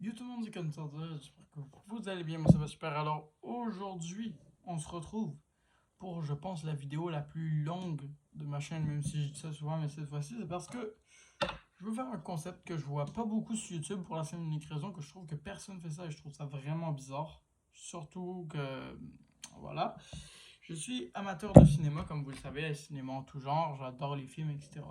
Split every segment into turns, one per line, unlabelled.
Yo tout le monde, c'est comme ça, j'espère que vous allez bien, moi ça va super. Alors aujourd'hui, on se retrouve pour, je pense, la vidéo la plus longue de ma chaîne, même si je dis ça souvent, mais cette fois-ci, c'est parce que je veux faire un concept que je vois pas beaucoup sur YouTube pour la simple et unique raison que je trouve que personne fait ça et je trouve ça vraiment bizarre. Surtout que, voilà, je suis amateur de cinéma, comme vous le savez, cinéma en tout genre, j'adore les films, etc.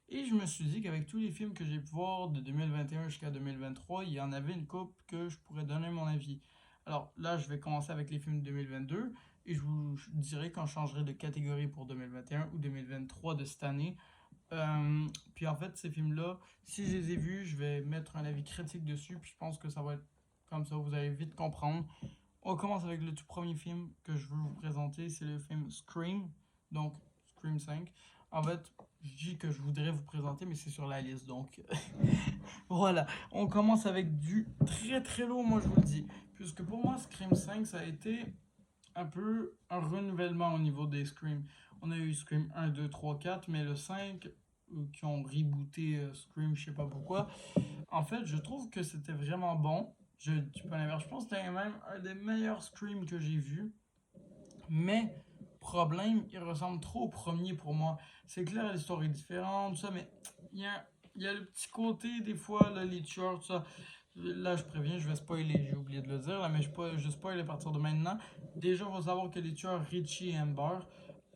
Et je me suis dit qu'avec tous les films que j'ai pu voir de 2021 jusqu'à 2023, il y en avait une couple que je pourrais donner mon avis. Alors là, je vais commencer avec les films de 2022 et je vous dirai quand je changerai de catégorie pour 2021 ou 2023 de cette année. Puis en fait, ces films-là, si je les ai vus, je vais mettre un avis critique dessus. Puis je pense que ça va être comme ça, vous allez vite comprendre. On commence avec le tout premier film que je veux vous présenter, c'est le film Scream, donc Scream 5. En fait, je dis que je voudrais vous présenter, mais c'est sur la liste, donc voilà. On commence avec du très très lourd, moi je vous le dis. Puisque pour moi, Scream 5, ça a été un peu un renouvellement au niveau des Scream. On a eu Scream 1, 2, 3, 4, mais le 5, qui ont rebooté Scream, je sais pas pourquoi. En fait, je trouve que c'était vraiment bon. Je dis pas l'inverse, je pense que c'était même un des meilleurs Scream que j'ai vu. Mais, problème, il ressemble trop au premier pour moi. C'est clair, l'histoire est différente, tout ça, mais il y a le petit côté, des fois, là, les tueurs, tout ça. Là, je préviens, je vais spoiler, j'ai oublié de le dire, là, mais je spoil à partir de maintenant. Déjà, il faut savoir que les tueurs Richie et Amber,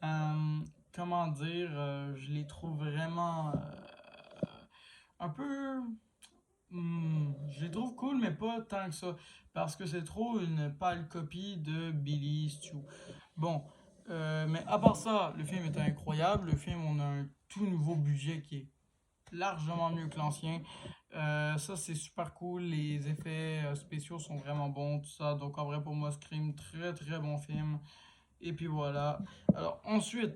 euh, comment dire, je les trouve vraiment un peu. Je les trouve cool, mais pas tant que ça. Parce que c'est trop une pâle copie de Billy Stu. Bon, mais à part ça, le film est incroyable. Le film, on a un tout nouveau budget qui est largement mieux que l'ancien. Ça, c'est super cool. Les effets spéciaux sont vraiment bons, tout ça. Donc, en vrai, pour moi, Scream, très très bon film. Et puis voilà. Alors, ensuite,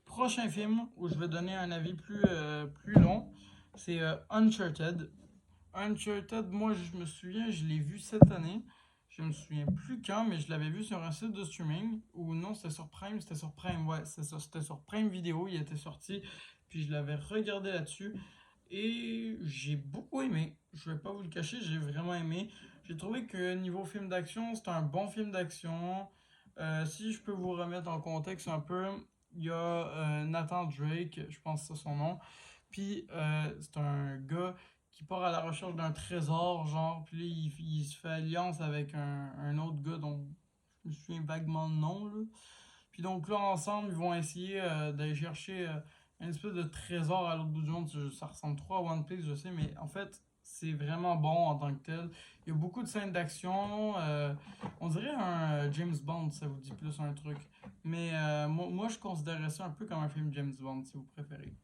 prochain film où je vais donner un avis plus long, c'est Uncharted. Uncharted, moi je me souviens, je l'ai vu cette année. Je me souviens plus quand, mais je l'avais vu sur un site de streaming. Ou non, c'était sur Prime, ouais, c'était sur Prime Vidéo, il était sorti. Puis je l'avais regardé là-dessus. Et j'ai beaucoup aimé. Je vais pas vous le cacher, j'ai vraiment aimé. J'ai trouvé que niveau film d'action, c'était un bon film d'action. Si je peux vous remettre en contexte un peu, il y a Nathan Drake, je pense que c'est son nom. Puis c'est un gars qui part à la recherche d'un trésor, genre, puis là, il se fait alliance avec un autre gars dont je me souviens vaguement le nom, là. Puis donc là, ensemble, ils vont essayer d'aller chercher une espèce de trésor à l'autre bout du monde. Ça ressemble trop à One Piece, je sais, mais en fait, c'est vraiment bon en tant que tel. Il y a beaucoup de scènes d'action. On dirait un James Bond, ça vous dit plus un truc. Mais moi, je considérais ça un peu comme un film James Bond, si vous préférez.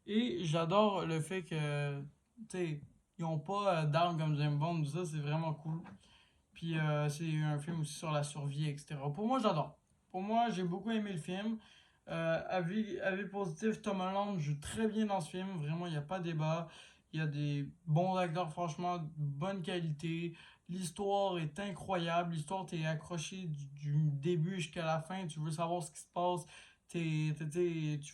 Et j'adore le fait que, tu sais, ils ont pas d'armes comme James Bond, tout ça, c'est vraiment cool. Puis c'est un film aussi sur la survie, etc. Pour moi, j'adore. Pour moi, j'ai beaucoup aimé le film. Avis positif, Tom Holland joue très bien dans ce film. Vraiment, il n'y a pas de débat. Il y a des bons acteurs, franchement, de bonne qualité. L'histoire est incroyable. L'histoire, t'es accroché du début jusqu'à la fin. Tu veux savoir ce qui se passe. Tu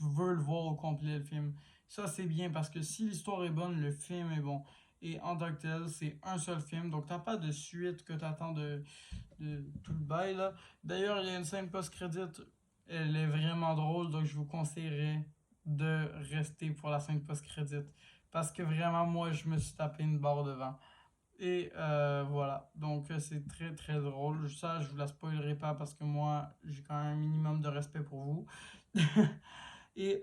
veux le voir au complet, le film. Ça, c'est bien parce que si l'histoire est bonne, le film est bon. Et en tant que tel, c'est un seul film. Donc, t'as pas de suite que t'attends de tout le bail, là. D'ailleurs, il y a une scène post-crédit. Elle est vraiment drôle. Donc, je vous conseillerais de rester pour la scène post-crédit. Parce que vraiment, moi, je me suis tapé une barre devant. Et voilà. Donc, c'est très, très drôle. Ça, je vous la spoilerai pas parce que moi, j'ai quand même un minimum de respect pour vous. Et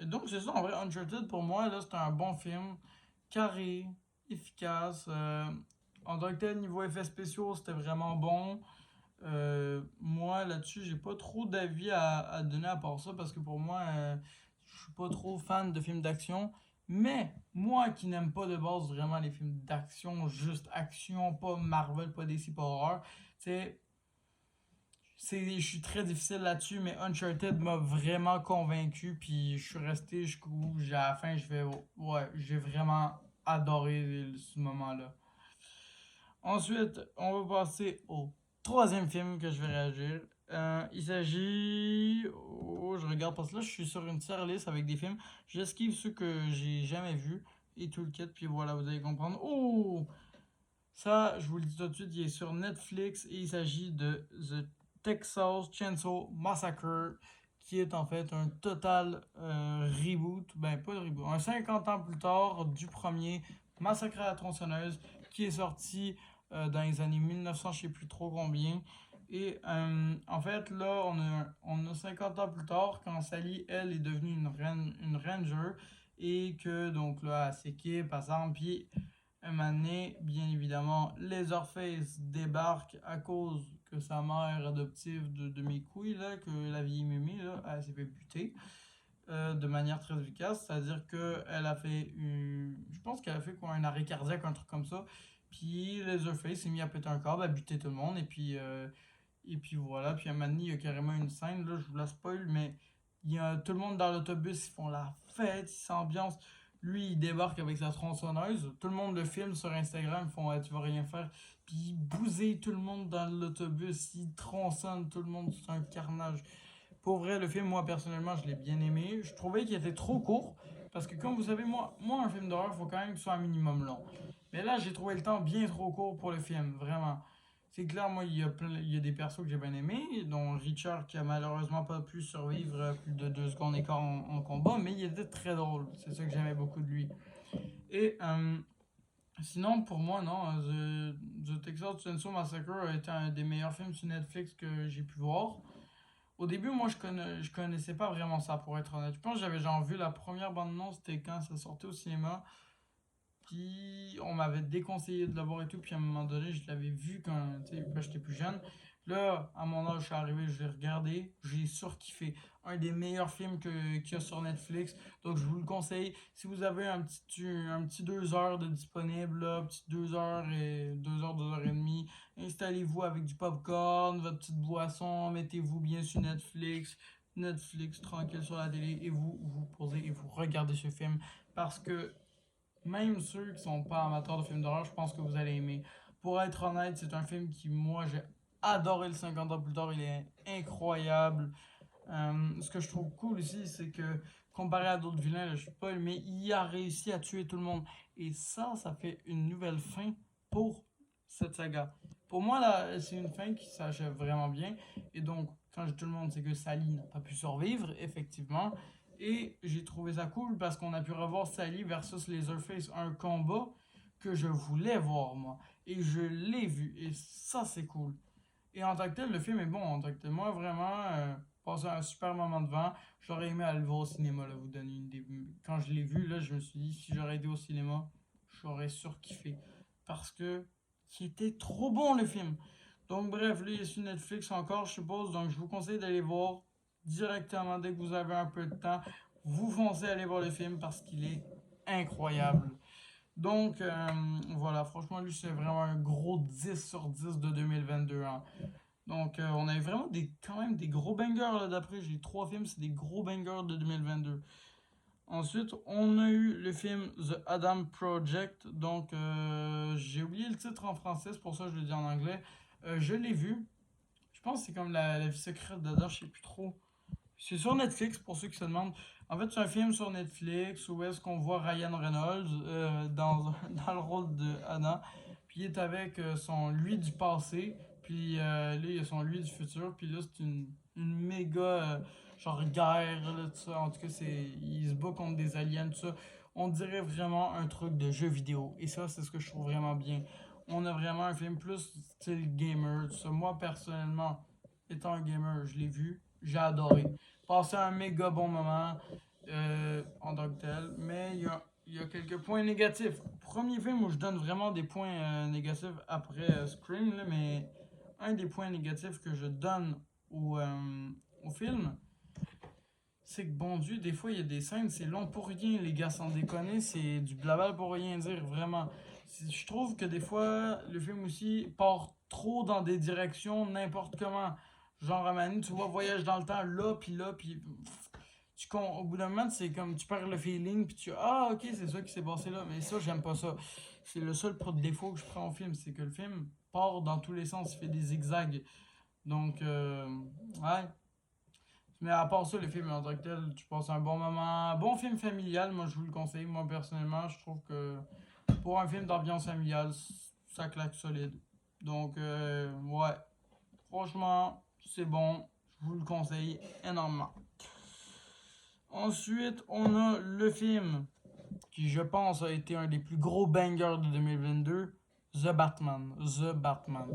donc c'est ça, en vrai, Uncharted, pour moi, là, c'était un bon film, carré, efficace. En tant que tel, niveau effets spéciaux, c'était vraiment bon. Moi, là-dessus, j'ai pas trop d'avis à donner à part ça, parce que pour moi, je suis pas trop fan de films d'action. Mais, moi qui n'aime pas de base vraiment les films d'action, juste action, pas Marvel, pas DC, pas horreur, tu sais, je suis très difficile là-dessus, mais Uncharted m'a vraiment convaincu, puis je suis resté jusqu'au bout. À la fin, ouais, j'ai vraiment adoré ce moment-là. Ensuite, on va passer au troisième film que je vais réagir. Il s'agit. Oh, je regarde parce que là, je suis sur une tier list avec des films. J'esquive ceux que j'ai jamais vus. et tout le kit. Puis voilà, vous allez comprendre. Oh! Ça, je vous le dis tout de suite, il est sur Netflix et il s'agit de The Texas Chainsaw Massacre, qui est en fait un total reboot, ben pas de reboot, un 50 ans plus tard du premier Massacre à la tronçonneuse, qui est sorti dans les années 1900, je sais plus trop combien. Et en fait, là, on a 50 ans plus tard, quand Sally, elle, est devenue une ranger, et que donc là, elle s'équipe, elle s'en puis un moment donné, bien évidemment, Leatherface débarque à cause que sa mère adoptive de mes couilles, là, que la vieille mémé, là, elle s'est fait buter de manière très efficace. C'est-à-dire qu'elle a fait je pense qu'elle a fait quoi, un arrêt cardiaque, un truc comme ça. Puis Leatherface s'est mis à péter un câble, à buter tout le monde. Et puis voilà. Puis à un moment donné, il y a carrément une scène, là, je vous la spoil, mais il y a tout le monde dans l'autobus, ils font la fête, ils s'ambiancent. Lui, il débarque avec sa tronçonneuse. Tout le monde le filme sur Instagram. Ils font ouais, tu vas rien faire. Puis il bousille tout le monde dans l'autobus. Il tronçonne tout le monde. C'est un carnage. Pour vrai, le film, moi personnellement, je l'ai bien aimé. Je trouvais qu'il était trop court. Parce que, comme vous savez, moi un film d'horreur, il faut quand même qu'il soit un minimum long. Mais là, j'ai trouvé le temps bien trop court pour le film. Vraiment. C'est clair, moi, il y a des persos que j'ai bien aimés, dont Richard qui a malheureusement pas pu survivre plus de 2 secondes écart en combat, mais il était très drôle. C'est ça que j'aimais beaucoup de lui. Et sinon, pour moi, non, The Texas Chainsaw Massacre a été un des meilleurs films sur Netflix que j'ai pu voir. Au début, moi, je connaissais pas vraiment ça, pour être honnête. Je pense que j'avais genre vu la première bande-annonce, c'était quand ça sortait au cinéma. Puis on m'avait déconseillé de le voir et tout. Puis à un moment donné, je l'avais vu quand j'étais plus jeune. Là, à mon âge, je suis arrivé, je l'ai regardé. J'ai surkiffé. Un des meilleurs films qu'il y a sur Netflix. Donc je vous le conseille. Si vous avez un petit 2 heures de disponible, là, petit 2 heures et 2 heures, 2 heures et demie, installez-vous avec du popcorn, votre petite boisson, mettez-vous bien sur Netflix. Netflix tranquille sur la télé et vous vous posez et vous regardez ce film parce que même ceux qui sont pas amateurs de films d'horreur, je pense que vous allez aimer. Pour être honnête, c'est un film qui, moi, j'ai adoré le 50 ans plus tard. Il est incroyable. Ce que je trouve cool aussi, c'est que comparé à d'autres vilains, là, je suis pas, mais il a réussi à tuer tout le monde. Et ça fait une nouvelle fin pour cette saga. Pour moi, là, c'est une fin qui s'achève vraiment bien. Et donc, quand je dis tout le monde, c'est que Sally n'a pas pu survivre, effectivement. Et j'ai trouvé ça cool parce qu'on a pu revoir Sally versus Leatherface, un combat que je voulais voir, moi. Et je l'ai vu. Et ça, c'est cool. Et en tant que tel, le film est bon. En tant que tel, moi, vraiment, passé un super moment devant. J'aurais aimé aller le voir au cinéma, là, vous donner une idée. Quand je l'ai vu, là, je me suis dit, si j'aurais été au cinéma, j'aurais surkiffé. Parce que, il était trop bon, le film. Donc, bref, là, il est sur Netflix encore, je suppose. Donc, je vous conseille d'aller voir directement dès que vous avez un peu de temps. Vous foncez aller voir le film parce qu'il est incroyable. Donc, voilà, franchement, lui, c'est vraiment un gros 10 sur 10 de 2022, hein. Donc, on avait vraiment quand même des gros bangers là d'après. J'ai 3 films, c'est des gros bangers de 2022. Ensuite, on a eu le film The Adam Project. Donc, j'ai oublié le titre en français, c'est pour ça que je le dis en anglais. Je l'ai vu. Je pense que c'est comme la vie secrète d'Adam, je sais plus trop. C'est sur Netflix, pour ceux qui se demandent. En fait, c'est un film sur Netflix où est-ce qu'on voit Ryan Reynolds dans le rôle de Anna. Puis il est avec son lui du passé. Puis là, il y a son lui du futur. Puis là, c'est une méga genre guerre, là, tout ça. En tout cas, il se bat contre des aliens, tout ça. On dirait vraiment un truc de jeu vidéo. Et ça, c'est ce que je trouve vraiment bien. On a vraiment un film plus style gamer, tout ça. Moi, personnellement, étant un gamer, je l'ai vu. J'ai adoré. Passé un méga bon moment en tant que tel. Mais il y a quelques points négatifs. Premier film où je donne vraiment des points négatifs après Scream, là, mais un des points négatifs que je donne au film, c'est que bon Dieu, des fois il y a des scènes, c'est long pour rien, les gars, sans déconner, c'est du blabla pour rien dire, vraiment. Je trouve que des fois, le film aussi part trop dans des directions n'importe comment. Genre, à Manu, tu vois, voyage dans le temps là, puis au bout d'un moment, c'est comme tu perds le feeling, puis ah, ok, c'est ça qui s'est passé là, mais ça, j'aime pas ça. C'est le seul défaut que je prends au film, c'est que le film part dans tous les sens, il fait des zigzags. Donc, ouais, Mais à part ça, le film en tant que tel, tu passes un bon moment. Bon film familial, moi je vous le conseille. Moi personnellement, je trouve que pour un film d'ambiance familiale, ça claque solide. Donc, ouais, franchement, c'est bon. Je vous le conseille énormément. Ensuite, on a le film qui, je pense, a été un des plus gros bangers de 2022, The Batman. The Batman.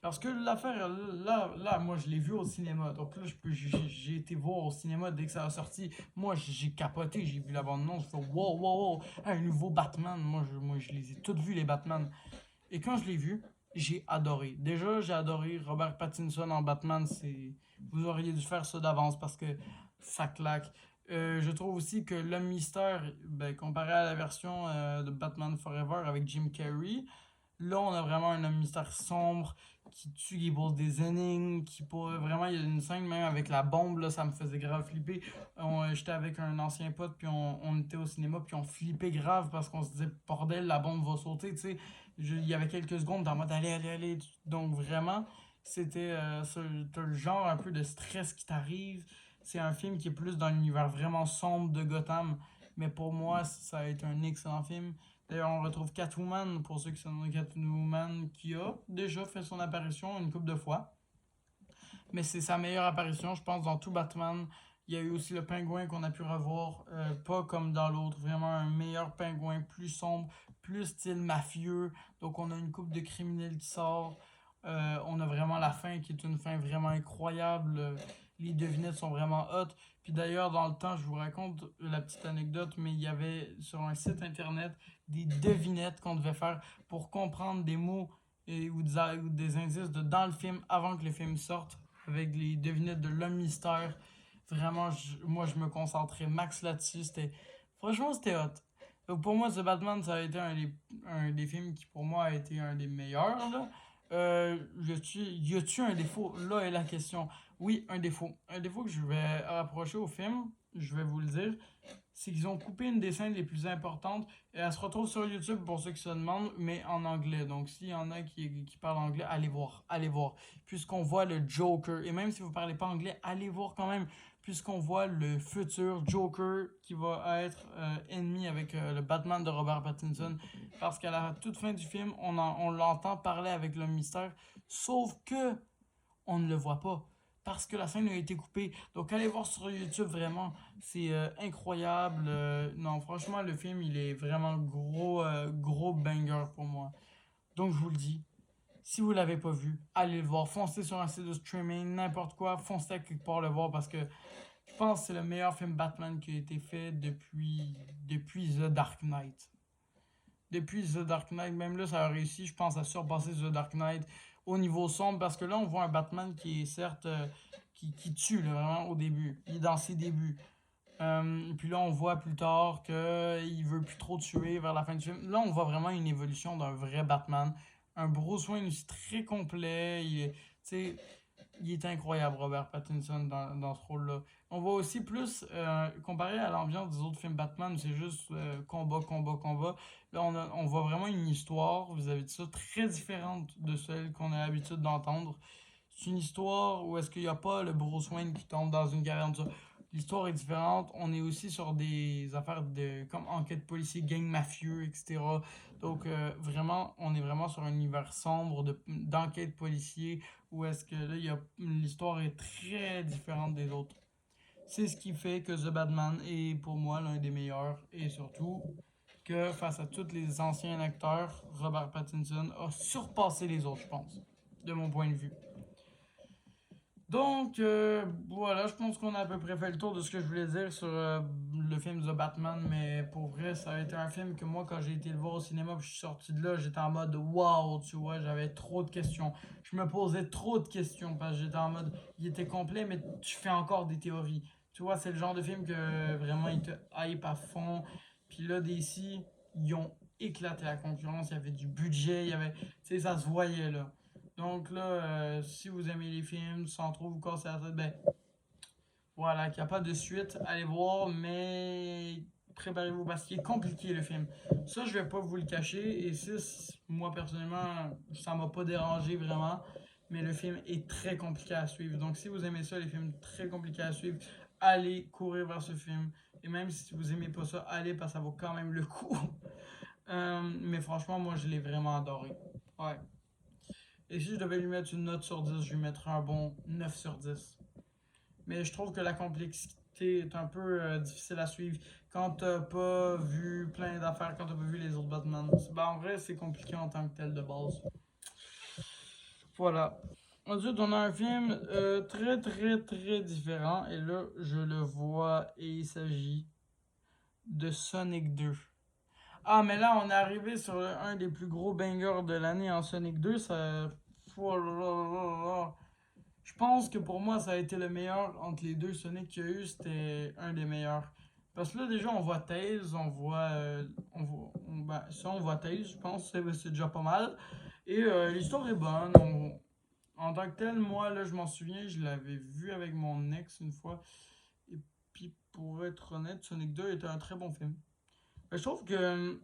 Parce que l'affaire, là, moi, je l'ai vu au cinéma. Donc là, j'ai été voir au cinéma dès que ça a sorti. Moi, j'ai capoté, j'ai vu la bande-annonce. Je fais wow, wow, wow, un nouveau Batman. Moi, je les ai toutes vus, les Batman. Et quand je l'ai vu, j'ai adoré. Déjà, j'ai adoré Robert Pattinson en Batman. Vous auriez dû faire ça d'avance parce que ça claque. Je trouve aussi que l'homme mystère, ben, comparé à la version de Batman Forever avec Jim Carrey, là, on a vraiment un homme mystère sombre qui tue, qui pose des énigmes, qui pourrait vraiment. Il y a une scène même avec la bombe, là, ça me faisait grave flipper. J'étais avec un ancien pote, puis on était au cinéma, puis on flippait grave parce qu'on se disait, bordel, la bombe va sauter, tu sais. Il y avait quelques secondes dans le mode allez, allez, allez. Donc vraiment, c'était t'as le genre un peu de stress qui t'arrive. C'est un film qui est plus dans l'univers vraiment sombre de Gotham. Mais pour moi, ça a été un excellent film. D'ailleurs, on retrouve Catwoman, pour ceux qui sont Catwoman, qui a déjà fait son apparition une couple de fois. Mais c'est sa meilleure apparition, je pense, dans tout Batman. Il y a eu aussi le pingouin qu'on a pu revoir, pas comme dans l'autre, vraiment un meilleur pingouin, plus sombre, plus style mafieux. Donc on a une coupe de criminels qui sort. On a vraiment la fin qui est une fin vraiment incroyable. Les devinettes sont vraiment hot. Puis d'ailleurs, dans le temps, je vous raconte la petite anecdote, mais il y avait sur un site internet des devinettes qu'on devait faire pour comprendre des mots ou des indices dans le film avant que le film sorte avec les devinettes de l'homme mystère. Vraiment, moi, je me concentrais max là-dessus. Franchement, c'était hot. Donc pour moi, The Batman, ça a été un des films qui, pour moi, a été un des meilleurs. Là. Y a-tu un défaut? Là est la question. Oui, un défaut. Un défaut que je vais rapprocher au film, je vais vous le dire, c'est qu'ils ont coupé une des scènes les plus importantes et elle se retrouve sur YouTube pour ceux qui se demandent, mais en anglais. Donc s'il y en a qui parlent anglais, allez voir, allez voir. Puisqu'on voit le Joker, et même si vous ne parlez pas anglais, allez voir quand même, puisqu'on voit le futur Joker qui va être ennemi avec le Batman de Robert Pattinson. Parce qu'à la toute fin du film, on l'entend parler avec l'homme mystère, sauf que on ne le voit pas parce que la scène a été coupée. Donc allez voir sur YouTube vraiment, c'est incroyable. Non, franchement, le film, il est vraiment gros banger pour moi. Donc je vous le dis, si vous l'avez pas vu, allez le voir. Foncez sur un site de streaming, n'importe quoi, foncez à quelque part le voir parce que je pense que c'est le meilleur film Batman qui a été fait depuis The Dark Knight. Depuis The Dark Knight, même là, ça a réussi, je pense, à surpasser The Dark Knight au niveau sombre, parce que là, on voit un Batman qui est certes, qui tue, là, vraiment, au début. Il est dans ses débuts. Puis là, on voit plus tard qu'il veut plus trop tuer vers la fin du film. Là, on voit vraiment une évolution d'un vrai Batman. Un Bruce Wayne aussi très complet. Il est incroyable, Robert Pattinson, dans ce rôle-là. On voit aussi plus, comparé à l'ambiance des autres films Batman, c'est juste combat, combat, combat. Là, on voit vraiment une histoire, vous avez dit ça, très différente de celle qu'on a l'habitude d'entendre. C'est une histoire où est-ce qu'il n'y a pas le Bruce Wayne qui tombe dans une caverne, tout ça. L'histoire est différente. On est aussi sur des affaires de comme enquête policier, gang mafieux, etc. Donc vraiment, on est vraiment sur un univers sombre d'enquête policier où est-ce que là, l'histoire est très différente des autres. C'est ce qui fait que The Batman est pour moi l'un des meilleurs et surtout que face à tous les anciens acteurs, Robert Pattinson a surpassé les autres, je pense, de mon point de vue. Donc, voilà, je pense qu'on a à peu près fait le tour de ce que je voulais dire sur le film The Batman, mais pour vrai, ça a été un film que moi, quand j'ai été le voir au cinéma, puis je suis sorti de là, j'étais en mode wow, tu vois, j'avais trop de questions. Je me posais trop de questions parce que j'étais en mode, il était complet, mais tu fais encore des théories. Tu vois, c'est le genre de film que vraiment il te hype à fond. Puis là, DC, ils ont éclaté la concurrence, il y avait du budget, il y avait, tu sais, ça se voyait là. Donc là, si vous aimez les films, sans trop vous casser la tête, ben voilà, qu'il n'y a pas de suite, allez voir, mais préparez-vous parce qu'il est compliqué le film. Ça, je vais pas vous le cacher, et ça, moi personnellement, ça m'a pas dérangé vraiment. mais le film est très compliqué à suivre. Donc si vous aimez ça, les films très compliqués à suivre, allez courir vers ce film. Et même si vous aimez pas ça, allez parce que ça vaut quand même le coup. Mais franchement, moi je l'ai vraiment adoré. Ouais. Et si je devais lui mettre une note sur 10, je lui mettrais un bon 9 sur 10. Mais je trouve que la complexité est un peu difficile à suivre quand t'as pas vu plein d'affaires, quand t'as pas vu les autres Batman. Ben, en vrai, c'est compliqué en tant que tel de base. Voilà. Ensuite, on a un film très très très différent. Et là, je le vois et il s'agit de Sonic 2. Ah, mais là, on est arrivé sur un des plus gros bangers de l'année en Sonic 2. Ça. Oh là là là là. Je pense que pour moi, ça a été le meilleur entre les deux Sonic qu'il y a eu. C'était un des meilleurs. Parce que là, déjà, on voit Tails, on voit Tails, je pense, c'est déjà pas mal. Et l'histoire est bonne. En tant que tel, moi, là, je m'en souviens, je l'avais vu avec mon ex une fois. Et puis, pour être honnête, Sonic 2 était un très bon film. Mais je trouve que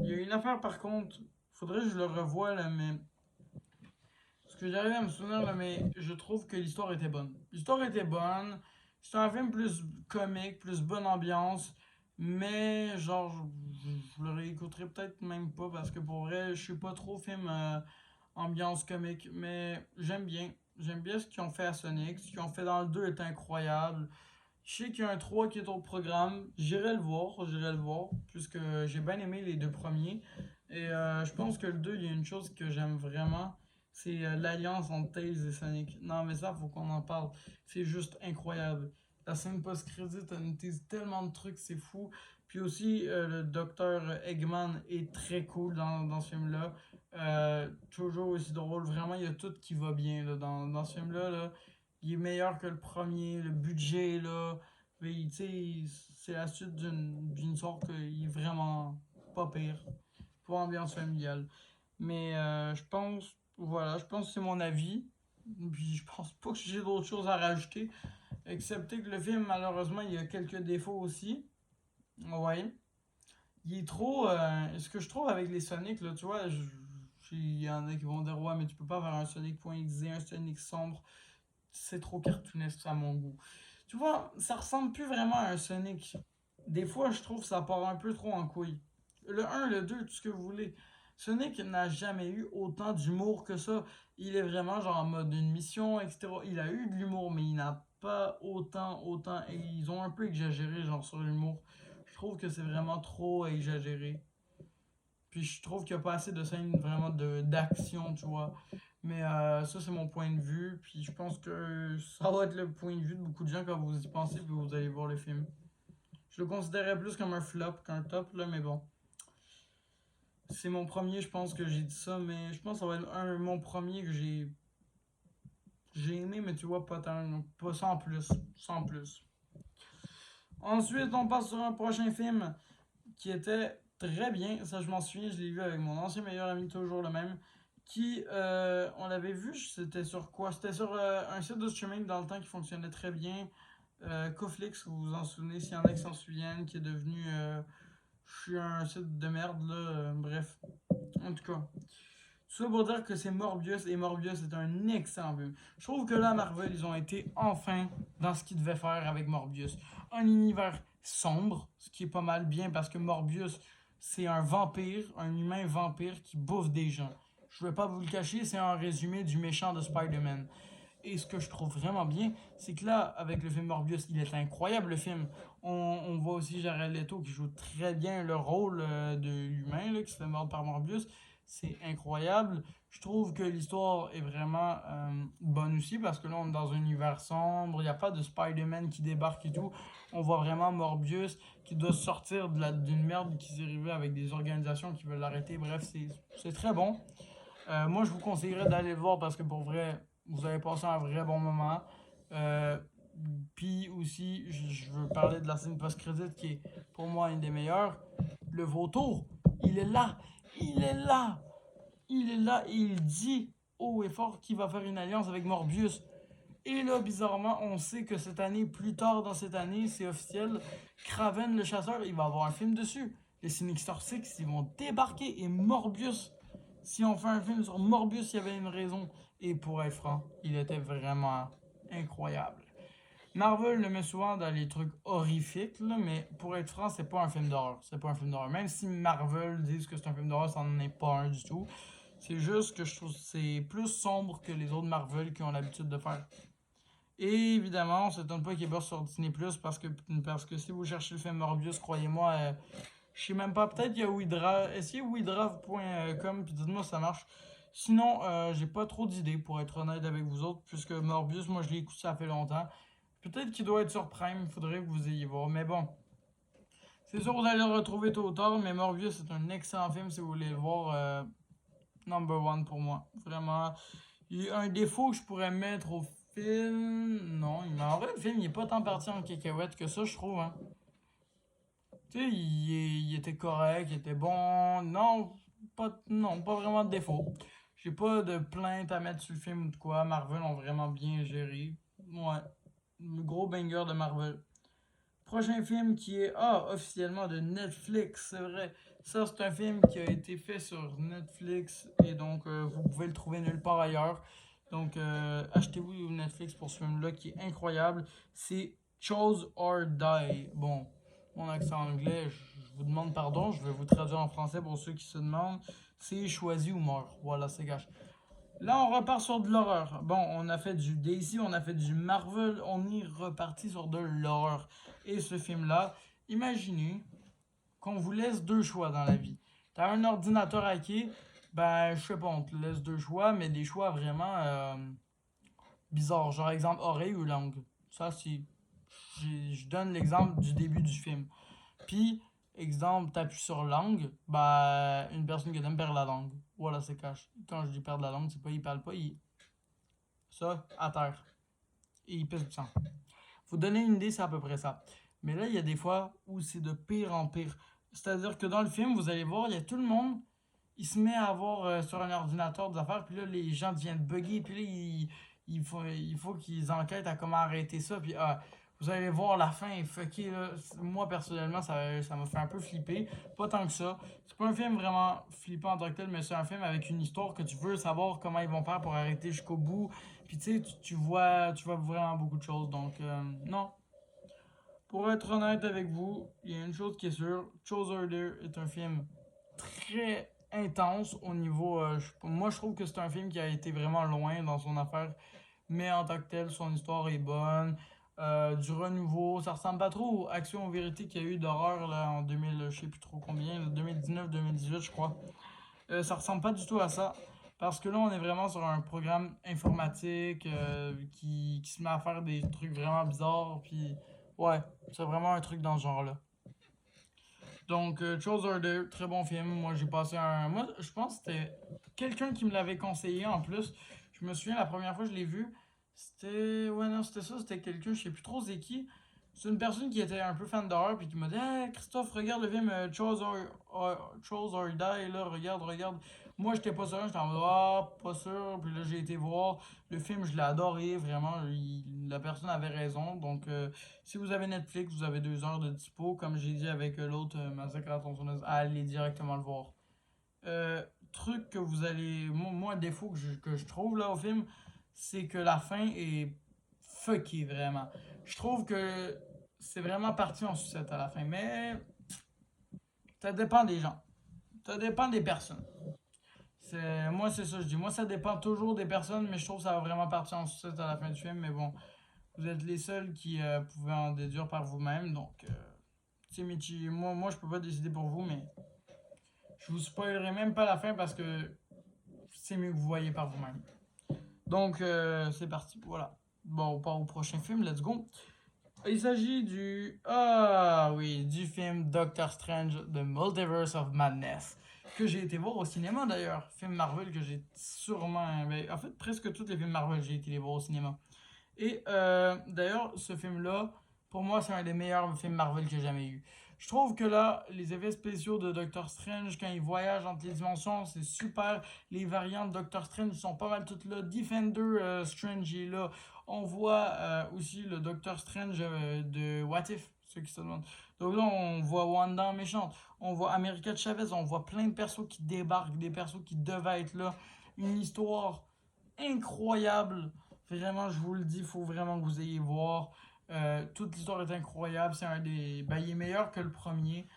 il y a une affaire par contre, faudrait que je le revoie là, mais ce que j'arrive à me souvenir là, mais je trouve que l'histoire était bonne. L'histoire était bonne. C'était un film plus comique, plus bonne ambiance, mais genre je le réécouterai peut-être même pas parce que pour vrai, je suis pas trop film ambiance comique, mais j'aime bien. J'aime bien ce qu'ils ont fait à Sonic. Ce qu'ils ont fait dans le 2 est incroyable. Je sais qu'il y a un 3 qui est au programme. J'irai le voir, puisque j'ai bien aimé les deux premiers. Et je pense que le 2 il y a une chose que j'aime vraiment, c'est l'alliance entre Tails et Sonic. Non, mais ça, faut qu'on en parle. C'est juste incroyable. La scène post-crédit, on utilise tellement de trucs, c'est fou. Puis aussi, le docteur Eggman est très cool dans ce film-là. Toujours aussi drôle. Vraiment, il y a tout qui va bien là, dans ce film-là. Là. Il est meilleur que le premier. Le budget, là. Mais, c'est la suite d'une sorte qui est vraiment pas pire pour ambiance familiale. Mais je pense que c'est mon avis. Puis je pense pas que j'ai d'autres choses à rajouter. Excepté que le film, malheureusement, il y a quelques défauts aussi. Ouais. Il est trop. Ce que je trouve avec les Sonic, là, tu vois, il y en a qui vont dire, ouais, mais tu peux pas faire un Sonic.exe, un Sonic sombre. C'est trop cartoonesque à mon goût. Tu vois, ça ressemble plus vraiment à un Sonic. Des fois, je trouve que ça part un peu trop en couille. Le un, le 2, tout ce que vous voulez. Sonic n'a jamais eu autant d'humour que ça. Il est vraiment genre en mode une mission, etc. Il a eu de l'humour, mais il n'a pas autant. Et ils ont un peu exagéré, genre sur l'humour. Je trouve que c'est vraiment trop exagéré. Puis je trouve qu'il n'y a pas assez de scènes vraiment d'action, tu vois. Mais ça, c'est mon point de vue. Puis je pense que ça va être le point de vue de beaucoup de gens quand vous y pensez, puis vous allez voir le film. Je le considérais plus comme un flop qu'un top, là, mais bon. C'est mon premier, je pense que j'ai dit ça, mais je pense que ça va être mon premier que j'ai aimé, mais tu vois, pas tant, pas sans plus, sans plus. Ensuite, on passe sur un prochain film qui était très bien. Ça, je m'en souviens, je l'ai vu avec mon ancien meilleur ami, toujours le même. Qui, on l'avait vu, c'était sur quoi? C'était sur un site de streaming dans le temps qui fonctionnait très bien. Coflix, vous vous en souvenez, s'il y en a qui s'en souviennent, qui est devenu je suis un site de merde, là. Bref. En tout cas. Tout ça pour dire que c'est Morbius et Morbius est un excellent film. Je trouve que là, Marvel, ils ont été enfin dans ce qu'ils devaient faire avec Morbius. Un univers sombre, ce qui est pas mal bien parce que Morbius, c'est un vampire, un humain vampire qui bouffe des gens. Je ne vais pas vous le cacher, c'est un résumé du méchant de Spider-Man. Et ce que je trouve vraiment bien, c'est que là, avec le film Morbius, il est incroyable le film. On voit aussi Jared Leto qui joue très bien le rôle de l'humain là, qui se fait mordre par Morbius. C'est incroyable. Je trouve que l'histoire est vraiment bonne aussi parce que là, on est dans un univers sombre. Il n'y a pas de Spider-Man qui débarque et tout. On voit vraiment Morbius qui doit sortir d'une merde qui s'est arrivée avec des organisations qui veulent l'arrêter. Bref, c'est très bon. Moi, je vous conseillerais d'aller le voir parce que pour vrai, vous allez passer un vrai bon moment. Euh, Puis aussi, je veux parler de la scène post-crédit qui est pour moi une des meilleures. Le vautour, il est là. Il est là. Il est là et il dit haut et fort qu'il va faire une alliance avec Morbius. Et là, bizarrement, on sait que cette année, plus tard dans cette année, c'est officiel, Kraven le chasseur, il va avoir un film dessus. Les Sinister Six, ils vont débarquer et Morbius, si on fait un film sur Morbius, il y avait une raison. Et pour être franc, il était vraiment incroyable. Marvel le met souvent dans les trucs horrifiques, là, mais pour être franc, c'est pas un film d'horreur. C'est pas un film d'horreur. Même si Marvel disent que c'est un film d'horreur, ça n'en est pas un du tout. C'est juste que je trouve que c'est plus sombre que les autres Marvel qui ont l'habitude de faire. Et évidemment, on s'étonne pas qu'il bosse sur Disney Plus parce que si vous cherchez le film Morbius, croyez-moi, je sais même pas, peut-être qu'il y a Widra. Essayez widrave.com puis dites-moi si ça marche. Sinon, j'ai pas trop d'idées pour être honnête avec vous autres, puisque Morbius, moi je l'ai écouté ça fait longtemps. Peut-être qu'il doit être sur Prime, il faudrait que vous ayez voir. Mais bon, c'est sûr que vous allez le retrouver tôt ou tard, mais Morbius c'est un excellent film si vous voulez le voir. Number one pour moi. Vraiment. Il y a un défaut que je pourrais mettre au film. Non, en vrai, le film, il est pas tant parti en cacahuète que ça, je trouve. Hein. Tu sais, il était correct, il était bon. Non, pas vraiment de défaut. J'ai pas de plainte à mettre sur le film ou de quoi. Marvel ont vraiment bien géré. Ouais. Le gros banger de Marvel. Prochain film qui est officiellement de Netflix, c'est vrai. Ça, c'est un film qui a été fait sur Netflix et donc vous pouvez le trouver nulle part ailleurs. Donc achetez-vous Netflix pour ce film-là qui est incroyable. C'est Chose or Die. Bon, mon accent anglais, je vous demande pardon, je vais vous traduire en français pour ceux qui se demandent. C'est Choisi ou mort. Voilà, c'est gâche. Là, on repart sur de l'horreur. Bon, on a fait du DC, on a fait du Marvel, on est reparti sur de l'horreur. Et ce film-là, imaginez qu'on vous laisse deux choix dans la vie. T'as un ordinateur hacké, ben, je sais pas, on te laisse deux choix, mais des choix vraiment bizarres. Genre, exemple, oreille ou langue. Ça, c'est. Je donne l'exemple du début du film. Puis, exemple, t'appuies sur langue, bah, une personne qui aime perdre la langue. Voilà, c'est cash. Quand je dis perdre la langue, c'est pas il parle pas, il. Ça, à terre. Et il pisse du sang. Faut donner une idée, c'est à peu près ça. Mais là, il y a des fois où c'est de pire en pire. C'est-à-dire que dans le film, vous allez voir, il y a tout le monde, il se met à avoir sur un ordinateur des affaires, puis là, les gens deviennent buggés, puis là, il faut qu'ils enquêtent à comment arrêter ça, puis vous allez voir la fin est fuckée, là. Moi, personnellement, ça m'a fait un peu flipper. Pas tant que ça. C'est pas un film vraiment flippant en tant que tel, mais c'est un film avec une histoire que tu veux savoir comment ils vont faire pour arrêter jusqu'au bout. Puis tu sais, tu vois vraiment beaucoup de choses. Donc, non. Pour être honnête avec vous, il y a une chose qui est sûre. Chose Order est un film très intense au niveau. Moi, je trouve que c'est un film qui a été vraiment loin dans son affaire. Mais en tant que tel, son histoire est bonne. Du renouveau, ça ressemble pas trop aux Action en vérité qu'il y a eu d'horreur là en 2000, je sais plus trop combien, 2019-2018 je crois. Ça ressemble pas du tout à ça. Parce que là, on est vraiment sur un programme informatique qui se met à faire des trucs vraiment bizarres. Puis, ouais, c'est vraiment un truc dans ce genre-là. Donc, Chose Order, très bon film. Moi, j'ai passé un. Moi, je pense que c'était quelqu'un qui me l'avait conseillé en plus. Je me souviens, la première fois que je l'ai vu, c'était. Ouais, non, c'était ça, c'était quelqu'un, je sais plus trop c'est qui. C'est une personne qui était un peu fan d'horreur, puis qui m'a dit hey, Christophe, regarde le film Chose or Die, là, regarde. Moi, j'étais pas sûr, j'étais en mode pas sûr. Puis là, j'ai été voir. Le film, je l'ai adoré, vraiment. La personne avait raison. Donc, si vous avez Netflix, vous avez 2 heures de dispo. Comme j'ai dit avec l'autre Massacre à la tronçonneuse, allez directement le voir. Truc que vous allez. Moi, un défaut que je trouve là au film, c'est que la fin est fuckée vraiment. Je trouve que c'est vraiment parti en sucette à la fin. Mais ça dépend des gens. Ça dépend des personnes. Moi, c'est ça que je dis. Moi, ça dépend toujours des personnes, mais je trouve que ça va vraiment partir en sucette à la fin du film. Mais bon, vous êtes les seuls qui pouvaient en déduire par vous-même. Donc, c'est Michi. Moi, je peux pas décider pour vous, mais je vous spoilerai même pas la fin parce que c'est mieux que vous voyez par vous-même. Donc, c'est parti. Voilà. Bon, on part au prochain film. Let's go. Il s'agit du. Ah oui, du film Doctor Strange, The Multiverse of Madness. Que j'ai été voir au cinéma d'ailleurs. Film Marvel que j'ai sûrement. En fait, presque tous les films Marvel, j'ai été les voir au cinéma. Et d'ailleurs, ce film-là, pour moi, c'est un des meilleurs films Marvel que j'ai jamais eu. Je trouve que là, les effets spéciaux de Doctor Strange, quand il voyage entre les dimensions, c'est super. Les variantes de Doctor Strange sont pas mal toutes là. Defender Strange est là. On voit aussi le Doctor Strange de What If, ceux qui se demandent. Donc là, on voit Wanda méchante. On voit America Chavez. On voit plein de persos qui débarquent, des persos qui devaient être là. Une histoire incroyable. Vraiment, je vous le dis, il faut vraiment que vous ayez voir. Toute l'histoire est incroyable. C'est un des. Ben, il est meilleur que le premier.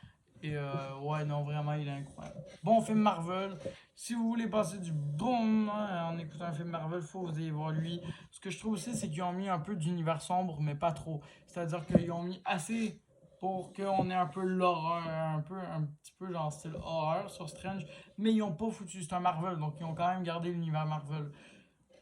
Et ouais, non, vraiment, il est incroyable. Bon film Marvel. Si vous voulez passer du bon moment en écoutant un film Marvel, il faut que vous ayez voir lui. Ce que je trouve aussi, c'est qu'ils ont mis un peu d'univers sombre, mais pas trop. C'est-à-dire qu'ils ont mis assez pour qu'on ait un peu l'horreur, un petit peu genre style horreur sur Strange, mais ils n'ont pas foutu. C'est un Marvel, donc ils ont quand même gardé l'univers Marvel.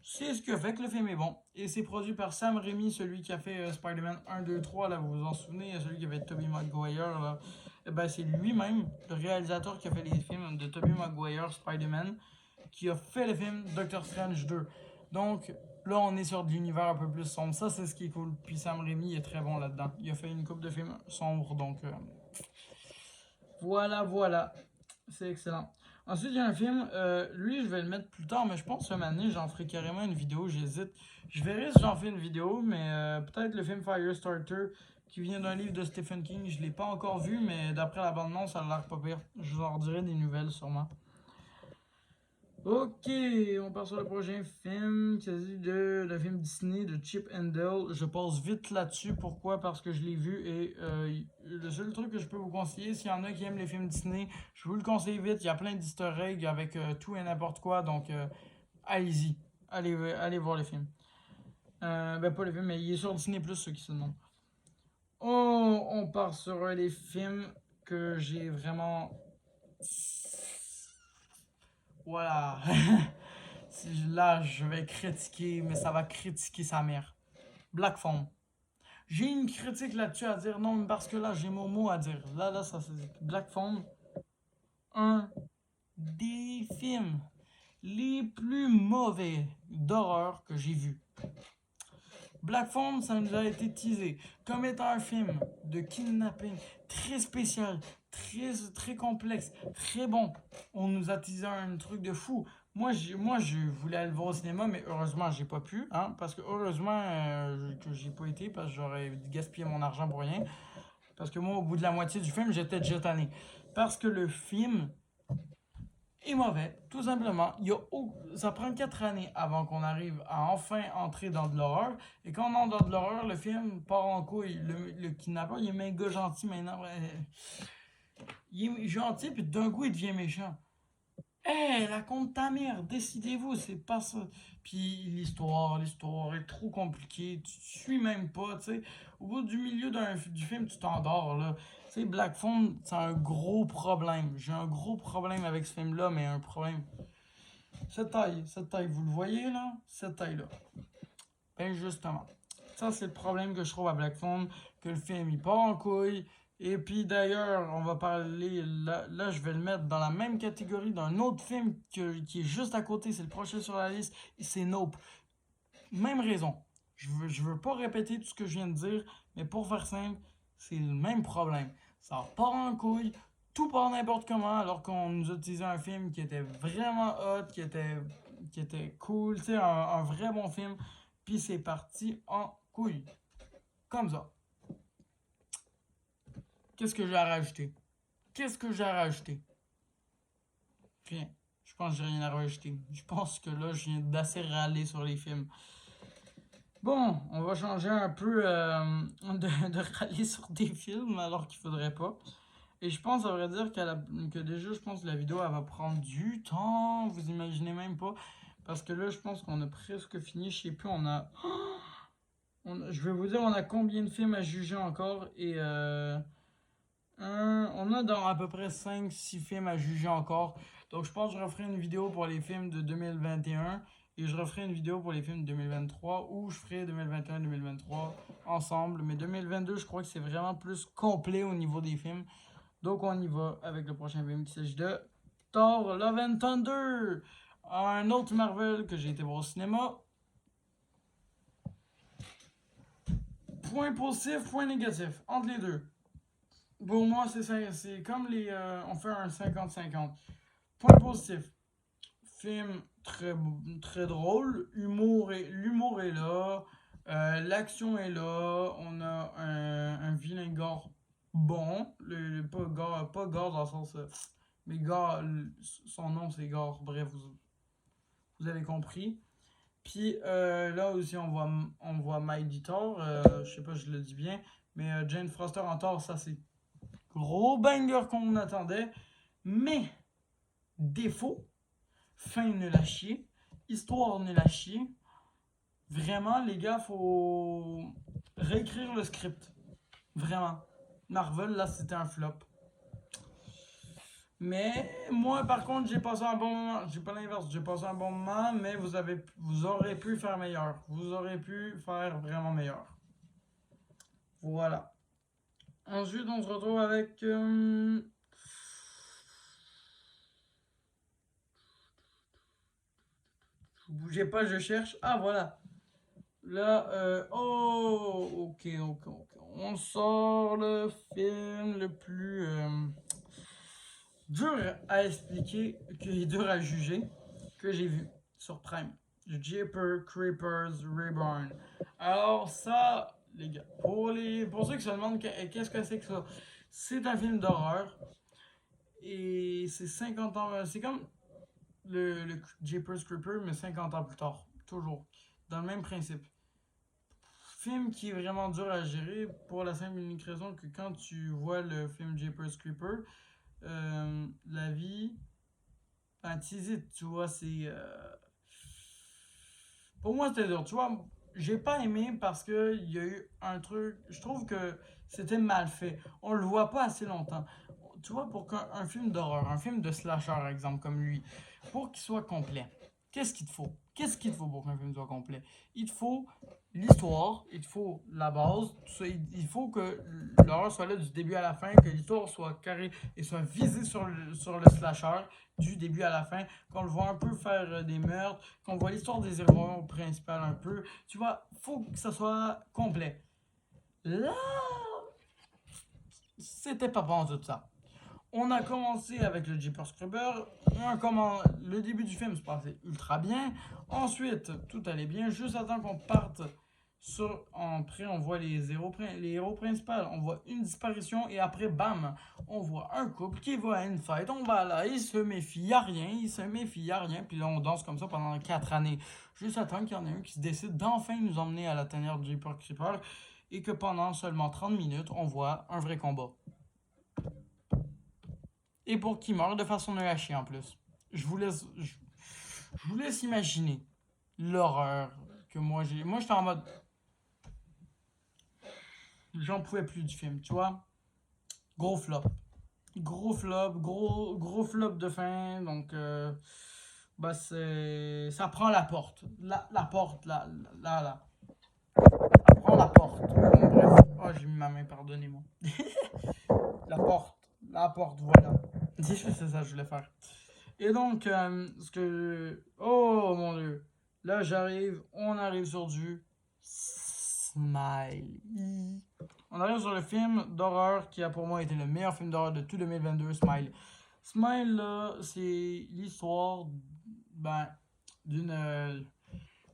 C'est ce qui a fait que le film est bon. Et c'est produit par Sam Raimi, celui qui a fait Spider-Man 1, 2, 3, là, vous vous en souvenez, celui qui avait Tobey Maguire, là. Et ben, c'est lui-même, le réalisateur qui a fait les films de Tobey Maguire, Spider-Man, qui a fait le film Doctor Strange 2. Donc, là, on est sur de l'univers un peu plus sombre. Ça, c'est ce qui est cool. Puis Sam Raimi est très bon là-dedans. Il a fait une coupe de films sombres, donc voilà, voilà. C'est excellent. Ensuite, il y a un film, lui, je vais le mettre plus tard, mais je pense que cette année, j'en ferai carrément une vidéo. J'hésite. Je verrai si j'en fais une vidéo, mais peut-être le film Firestarter, qui vient d'un livre de Stephen King. Je ne l'ai pas encore vu, mais d'après l'abondance, ça a l'air pas pire. Je vous en redirai des nouvelles sûrement. Ok, on part sur le prochain film. Il s'agit d'un film Disney de Chip and Dale. Je passe vite là-dessus. Pourquoi? Parce que je l'ai vu et le seul truc que je peux vous conseiller, s'il y en a qui aiment les films Disney, je vous le conseille vite. Il y a plein d'easter eggs avec tout et n'importe quoi. Donc, allez-y. Allez voir les films. Ben, pas les films, mais il est sur Disney Plus, ceux qui se demandent. Oh, on part sur les films que j'ai vraiment. Voilà. Là, je vais critiquer, mais ça va critiquer sa mère. Black Phone. J'ai une critique là-dessus à dire, non, parce que là, j'ai mon mot à dire. Là, ça c'est Black Phone, un des films les plus mauvais d'horreur que j'ai vu. Black Phone, ça nous a été teasé comme étant un film de kidnapping très spécial, très complexe, très bon. On nous a teasé un truc de fou. Je voulais aller le voir au cinéma, mais heureusement, j'ai pas pu. Hein, parce que heureusement que j'ai pas été, parce que j'aurais gaspillé mon argent pour rien. Parce que moi, au bout de la moitié du film, j'étais déjà tanné. Parce que le film est mauvais, tout simplement. Ça prend 4 années avant qu'on arrive à enfin entrer dans de l'horreur. Et quand on entre dans de l'horreur, le film part en couille. Le kidnappeur, il est méga gentil maintenant. Il est gentil, puis d'un coup, il devient méchant. Hé, raconte ta mère, décidez-vous, c'est pas ça. Puis l'histoire est trop compliquée, tu suis même pas, tu sais. Au bout du milieu du film, tu t'endors, là. Tu sais, Black Phone, c'est un gros problème. J'ai un gros problème avec ce film-là, mais un problème. Cette taille, vous le voyez, là? Cette taille-là. Ben, justement. Ça, c'est le problème que je trouve à Black Phone, que le film, il part en couille. Et puis d'ailleurs, on va parler, là, je vais le mettre dans la même catégorie d'un autre film qui est juste à côté, c'est le prochain sur la liste, c'est Nope. Même raison. Je veux pas répéter tout ce que je viens de dire, mais pour faire simple, c'est le même problème. Ça part en couille, tout part n'importe comment, alors qu'on nous utilisait un film qui était vraiment hot, qui était cool, tu sais, un vrai bon film, puis c'est parti en couille. Comme ça. Qu'est-ce que j'ai à rajouter? Qu'est-ce que j'ai à rajouter? Rien. Je pense que j'ai rien à rajouter. Je pense que là, je viens d'assez râler sur les films. Bon, on va changer un peu de râler sur des films alors qu'il faudrait pas. Et je pense, à vrai dire, que déjà, je pense que la vidéo, elle va prendre du temps. Vous imaginez même pas. Parce que là, je pense qu'on a presque fini. Je sais plus, je vais vous dire, on a combien de films à juger encore. Et on a dans à peu près 5-6 films à juger encore. Donc je pense que je referai une vidéo pour les films de 2021 et je referai une vidéo pour les films de 2023 ou je ferai 2021-2023 ensemble. Mais 2022, je crois que c'est vraiment plus complet au niveau des films. Donc on y va avec le prochain film qui s'agit de Thor Love and Thunder. Un autre Marvel que j'ai été voir au cinéma. Point positif, point négatif, entre les deux. Pour moi, c'est comme on fait un 50-50. Point positif. Film très drôle. L'humour est là. L'action est là. On a un vilain gore bon. Pas gore dans le sens. Mais gore, son nom c'est gore. Bref, vous avez compris. Puis là aussi, on voit Mighty Thor. Je sais pas si je le dis bien. Mais Jane Foster en Thor, ça c'est gros banger qu'on attendait. Mais défaut, fin nul à chier. Histoire nul à chier. Vraiment, les gars, faut réécrire le script. Vraiment. Marvel, là, c'était un flop. Mais moi, par contre, j'ai passé un bon moment. J'ai pas l'inverse, j'ai passé un bon moment, mais vous aurez pu faire meilleur. Vous aurez pu faire vraiment meilleur. Voilà. Ensuite, on se retrouve avec. Bougez pas, je cherche. Ah, voilà. Là, oh, ok. On sort le film le plus dur à expliquer, qui est dur à juger, que j'ai vu sur Prime. Jeepers Creepers Reborn. Alors ça, les gars, pour ceux qui se demandent qu'est-ce que c'est que ça, c'est un film d'horreur et c'est 50 ans, c'est comme le Jeepers Creepers mais 50 ans plus tard, toujours, dans le même principe. Film qui est vraiment dur à gérer pour la simple et unique raison que quand tu vois le film Jeepers Creepers, la vie, ben, tu vois, c'est. Pour moi, c'était dur. Tu vois, j'ai pas aimé parce que il y a eu un truc. Je trouve que c'était mal fait. On le voit pas assez longtemps. Tu vois, pour qu'un film d'horreur, un film de slasher, par exemple, comme lui, pour qu'il soit complet, qu'est-ce qu'il te faut? Qu'est-ce qu'il te faut pour qu'un film soit complet? Il te faut l'histoire, il te faut la base, il faut que l'horreur soit là du début à la fin, que l'histoire soit carrée et soit visée sur le slasher du début à la fin, qu'on le voit un peu faire des meurtres, qu'on voit l'histoire des héros principaux un peu. Tu vois, faut que ça soit complet. Là, c'était pas bon tout ça. On a commencé avec le Jeepers Creeper. Le début du film se passait ultra bien. Ensuite, tout allait bien. Juste avant qu'on parte après, on voit les héros principaux. On voit une disparition et après, bam, on voit un couple qui va à une fête. On va là, il se méfie, y a rien. Il se méfie, y a rien. Puis là, on danse comme ça pendant 4 années. Juste à temps qu'il y en ait un qui se décide d'enfin nous emmener à la tanière du Jeepers Creeper. Et que pendant seulement 30 minutes, on voit un vrai combat. Et pour qu'il meure de façon nulle à chier en plus. Je vous laisse imaginer l'horreur que moi j'ai. Moi j'étais en mode. J'en pouvais plus du film, tu vois. Gros flop. Gros flop de fin. Donc, bah ça prend la porte. La porte, là. Ça prend la porte. Bon, bref. Oh, j'ai mis ma main, pardonnez-moi. La porte, voilà. C'est ça que je voulais faire. Et donc, oh mon dieu. Là, on arrive sur du Smile. On arrive sur le film d'horreur qui a pour moi été le meilleur film d'horreur de tout 2022, Smile. Smile, là, c'est l'histoire, ben, d'une,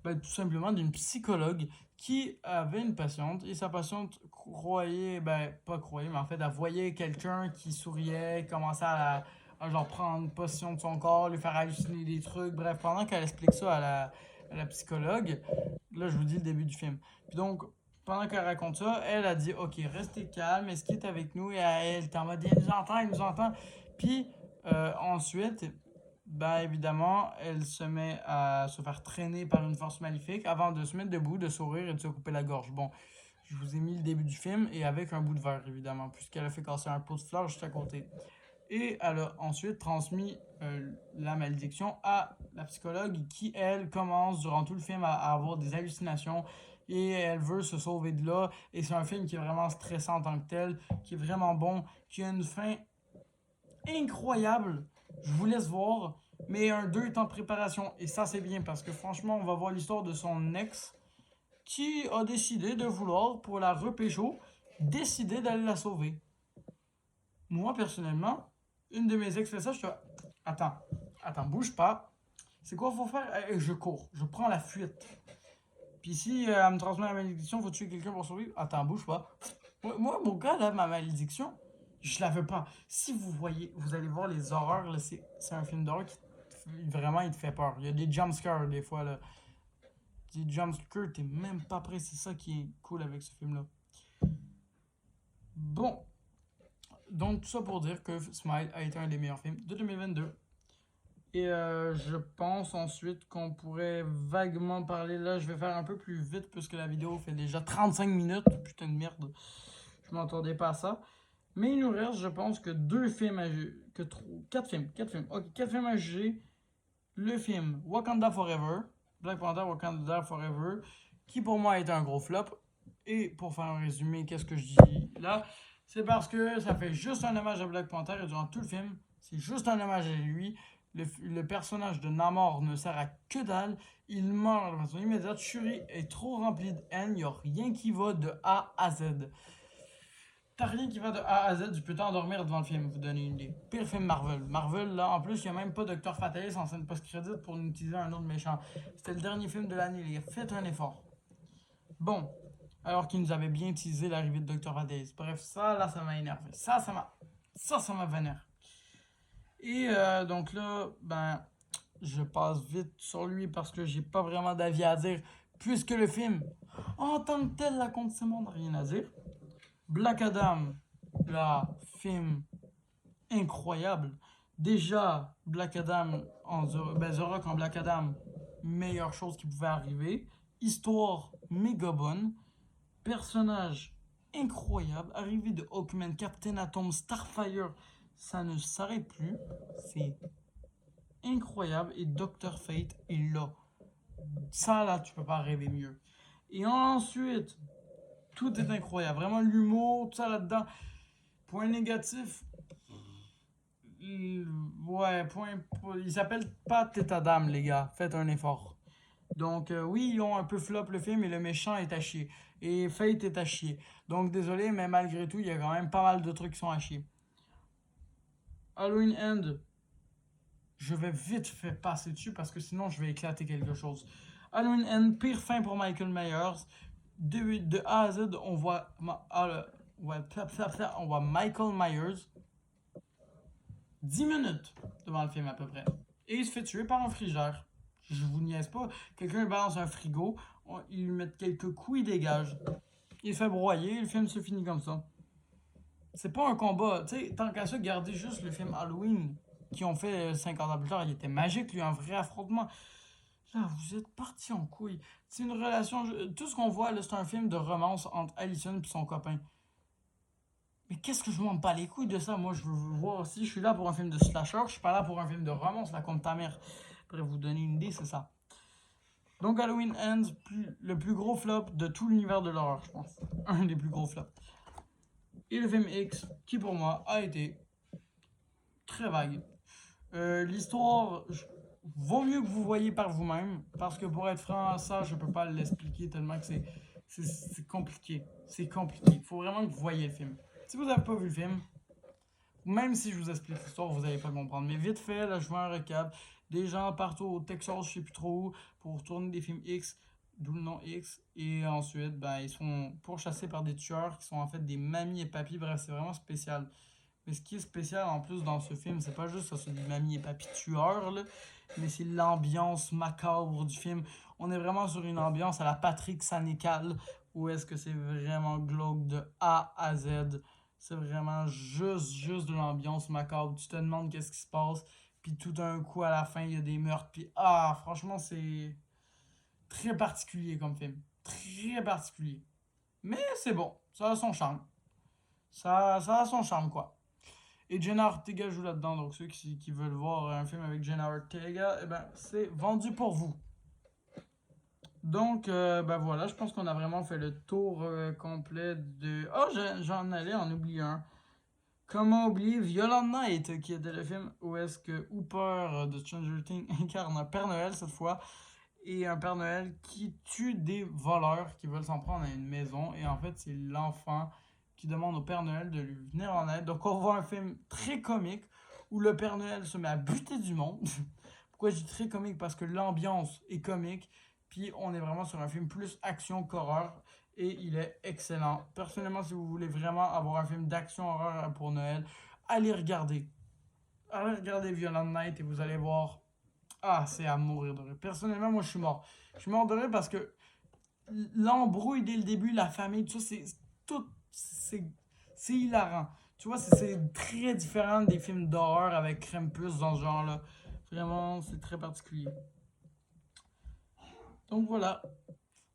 tout simplement d'une psychologue qui avait une patiente et sa patiente croyait, pas croyait, mais en fait, elle voyait quelqu'un qui souriait, commençait à genre prendre possession de son corps, lui faire halluciner des trucs. Bref, pendant qu'elle explique ça à la psychologue, là, je vous dis le début du film. Puis donc, pendant qu'elle raconte ça, elle a dit ok, restez calme, est-ce qu'il est avec nous? Et elle était en mode il nous entend. Puis ensuite, évidemment, elle se met à se faire traîner par une force maléfique avant de se mettre debout, de sourire et de se couper la gorge. Bon, je vous ai mis le début du film et avec un bout de verre, évidemment, puisqu'elle a fait casser un pot de fleurs juste à côté. Et elle a ensuite transmis la malédiction à la psychologue qui, elle, commence durant tout le film à avoir des hallucinations et elle veut se sauver de là. Et c'est un film qui est vraiment stressant en tant que tel, qui est vraiment bon, qui a une fin incroyable. Je vous laisse voir. Mais un 2 est en préparation. Et ça, c'est bien parce que franchement, on va voir l'histoire de son ex qui a décidé de vouloir, pour la repécho, décider d'aller la sauver. Moi, personnellement, une de mes ex fait ça, je te attends, bouge pas. C'est quoi faut faire? Je cours, je prends la fuite. Puis si elle me transmet la malédiction, faut tuer quelqu'un pour survivre. Attends, bouge pas. Moi, mon gars, là, ma malédiction, je la veux pas. Si vous voyez, vous allez voir les horreurs, là, c'est un film d'horreur qui vraiment il te fait peur. Il y a des jumpscares des fois là. des jumpscares, t'es même pas prêt. C'est ça qui est cool avec ce film-là. Bon, donc tout ça pour dire que Smile a été un des meilleurs films de 2022. Et je pense ensuite qu'on pourrait vaguement parler. Là, je vais faire un peu plus vite puisque la vidéo fait déjà 35 minutes. Putain de merde. Je m'attendais pas à ça. Mais il nous reste, je pense, que 2 films à juger. 4 films. 4 films. Ok, 4 films à juger. Le film Wakanda Forever. Black Panther Wakanda Forever. Qui pour moi a été un gros flop. Et pour faire un résumé, qu'est-ce que je dis là? C'est parce que ça fait juste un hommage à Black Panther et durant tout le film, c'est juste un hommage à lui. Le personnage de Namor ne sert à que dalle. Il meurt de façon immédiate. Shuri est trop rempli de haine. Il n'y a rien qui va de A à Z. T'as rien qui va de A à Z. Tu peux t'endormir devant le film, vous donner une idée. Pire film Marvel. Marvel, là, en plus, il n'y a même pas Dr. Fatalis en scène post-crédit pour nous utiliser un autre méchant. C'était le dernier film de l'année, les gars. Faites un effort. Bon. Alors qu'il nous avait bien teasé l'arrivée de Dr. Fatalis. Bref, ça, là, ça m'a énervé. Ça m'a vénère. Et donc là, ben, je passe vite sur lui parce que j'ai pas vraiment d'avis à dire. Puisque le film, en tant que tel, la contre Simon n'a rien à dire. Black Adam, là, film incroyable. Déjà, Black Adam, The Rock en Black Adam, meilleure chose qui pouvait arriver. Histoire méga bonne. Personnage incroyable. Arrivée de Hawkman, Captain Atom, Starfire, ça ne s'arrête plus. C'est incroyable. Et Dr. Fate est là. Ça, là, tu peux pas rêver mieux. Et ensuite, tout est incroyable. Vraiment, l'humour, tout ça là-dedans. Point négatif. Ouais, il s'appelle pas Tête Dame, les gars. Faites un effort. Donc, oui, ils ont un peu flop le film et le méchant est à chier. Et Fate est à chier. Donc, désolé, mais malgré tout, il y a quand même pas mal de trucs qui sont à chier. Halloween End, je vais vite faire passer dessus parce que sinon, je vais éclater quelque chose. Halloween End, pire fin pour Michael Myers. De A à Z, on voit Michael Myers 10 minutes devant le film à peu près. Et il se fait tuer par un frigère. Je vous niaise pas. Quelqu'un balance un frigo, ils lui mettent quelques coups, il dégage. Il se fait broyer, le film se finit comme ça. C'est pas un combat. Tu sais, tant qu'à ça, gardez juste le film Halloween qui ont fait 50 ans plus tard. Il était magique, lui, un vrai affrontement. Là, vous êtes partis en couille. C'est une relation. Tout ce qu'on voit, là, c'est un film de romance entre Allison et son copain. Mais qu'est-ce que je m'en bats les couilles de ça? Moi, je veux voir aussi. Je suis là pour un film de slasher. Je suis pas là pour un film de romance, là, comme ta mère. Pour vous donner une idée, c'est ça. Donc, Halloween Ends, le plus gros flop de tout l'univers de l'horreur, je pense. Un des plus gros flops. Et le film X, qui pour moi a été très vague. L'histoire, vaut mieux que vous voyez par vous-même. Parce que pour être franc, ça, je peux pas l'expliquer tellement que c'est compliqué. C'est compliqué. Il faut vraiment que vous voyez le film. Si vous n'avez pas vu le film, même si je vous explique l'histoire, vous n'allez pas comprendre. Mais vite fait, là, je vois un recap. Des gens partout au Texas, je sais plus trop où, pour tourner des films X, d'où le nom X. Et ensuite, ben, ils sont pourchassés par des tueurs qui sont en fait des mamies et papis. Bref, c'est vraiment spécial. Mais ce qui est spécial en plus dans ce film, c'est pas juste ça, c'est des mamies et papis tueurs, là, mais c'est l'ambiance macabre du film. On est vraiment sur une ambiance à la Patrick Sénécal, où est-ce que c'est vraiment glauque de A à Z. C'est vraiment juste de l'ambiance macabre. Tu te demandes qu'est-ce qui se passe, puis tout d'un coup, à la fin, il y a des meurtres, puis franchement, c'est très particulier comme film. Très particulier. Mais c'est bon, ça a son charme. Ça a son charme, quoi. Et Jenna Ortega joue là-dedans, donc ceux qui veulent voir un film avec Jenna Ortega, eh ben, c'est vendu pour vous. Donc, ben voilà, je pense qu'on a vraiment fait le tour complet de... Oh, j'en allais en oublier un. Comment oublier Violent Night, qui était le film où est-ce que Hooper de Stranger Things incarne un Père Noël cette fois, et un Père Noël qui tue des voleurs qui veulent s'en prendre à une maison, et en fait, c'est l'enfant qui demande au Père Noël de lui venir en aide. Donc on voit un film très comique où le Père Noël se met à buter du monde. Pourquoi je dis très comique? Parce que l'ambiance est comique, puis on est vraiment sur un film plus action qu'horreur, et il est excellent. Personnellement, si vous voulez vraiment avoir un film d'action horreur pour Noël, allez regarder. Allez regarder Violent Night et vous allez voir Ah, c'est à mourir de rire. Personnellement, moi, je suis mort. Je suis mort de rire parce que l'embrouille dès le début, la famille, tout ça, c'est hilarant. Tu vois, c'est très différent des films d'horreur avec Krampus dans ce genre-là. Vraiment, c'est très particulier. Donc voilà,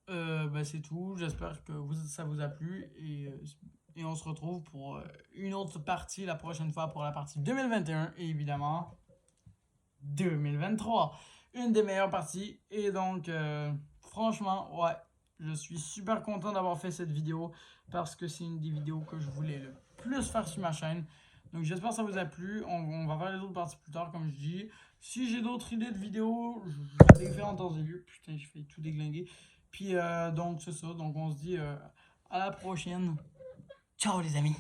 ben, c'est tout. J'espère que ça vous a plu et on se retrouve pour une autre partie la prochaine fois pour la partie 2021 et évidemment 2023. Une des meilleures parties. Et donc, franchement, ouais, je suis super content d'avoir fait cette vidéo parce que c'est une des vidéos que je voulais le plus faire sur ma chaîne. Donc, j'espère que ça vous a plu. On va faire les autres parties plus tard, comme je dis. Si j'ai d'autres idées de vidéos, je les fais en temps et lieu. Putain, je fais tout déglinguer. Puis, donc, c'est ça. Donc, on se dit à la prochaine. Ciao, les amis.